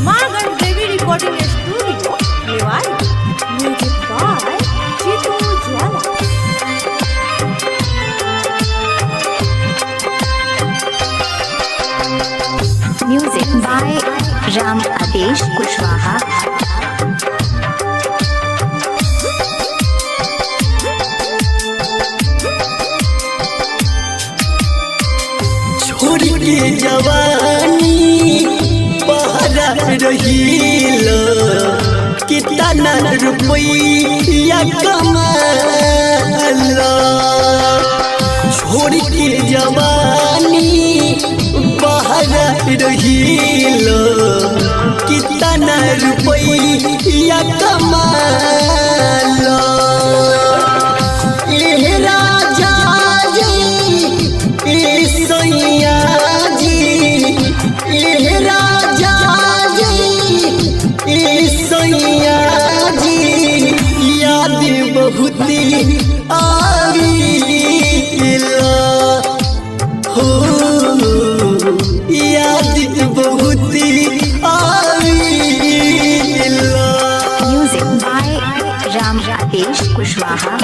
माँ Gandevi recording studio Mewadi. Music by Jitu Jwala. Music by Ram आदेश कुशवाहा। छोड़ के जवानी पहरा रहील कितना रुपया कमाल। छोड़ के जवानी पहरा रहील कितना रुपया कमाल। ए राजा सैया जी, ए राजा जी, सैया जी, याद बहुत आवीला हो, याद बहुत आवीला। म्यूजिक बाय राम आदेश कुशवाहा।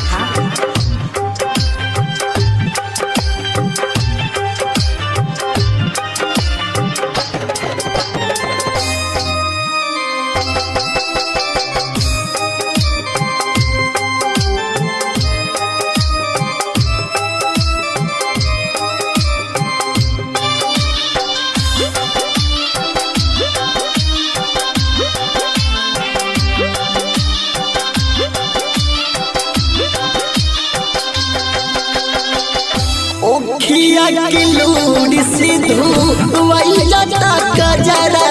ओखिया के लूर से धोवाई जाता कजरा,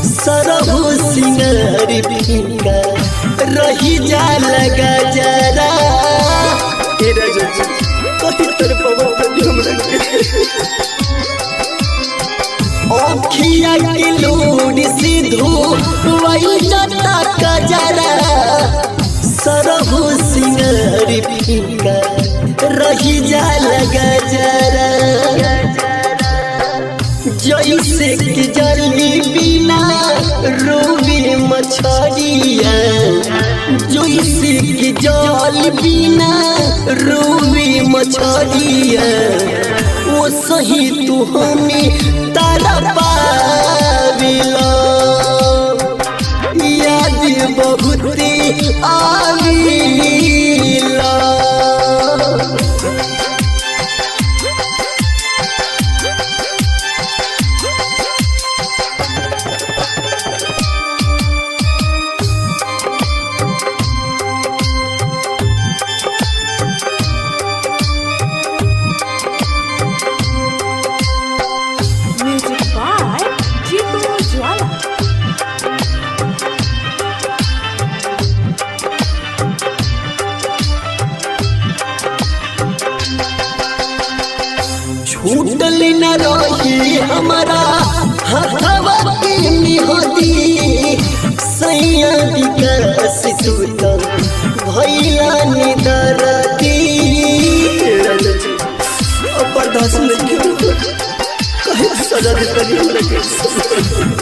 सरहु सिंगार फीका रही जाला गजरा। तेरा जो कहीं तरफ ओखिया के लूर से धोवाई जाता कजरा, सरहु सिंगार फीका रही जाला गजरा। जैसे कि जली बिना रोवे मछरिया, जैसे कि जल बिना रोवे मछरिया, वो सही तू हमें तारा पावेला। याद बहुत आवेला। म्यूजिक बाय जीतू ज्वाला। छूटल न रही हमारा हथवा के निहती, सैया विकास सुतल भैया निदरती। बर्दाश्त नहीं कहे सजा देती हमरा के।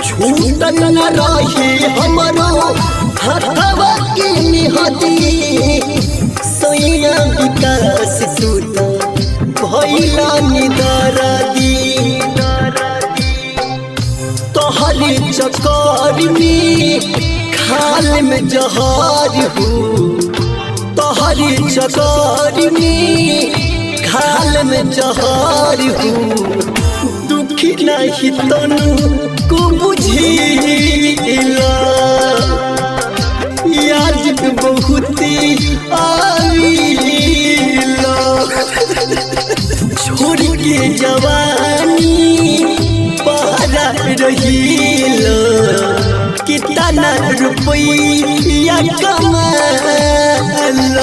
छूटल न रही हमारा हथवा के निहती, सैया विकास सुतल भैया निदरती। तोहरे चक्कर में खाल में जहर हो, तोहरे चक्कर में खाल में जहर हो। दुखी नहीं तनु को बुझेला, याद बहुत आवेला। छोड़ के जवानी पहरा रहील कितना रुपया कमाल।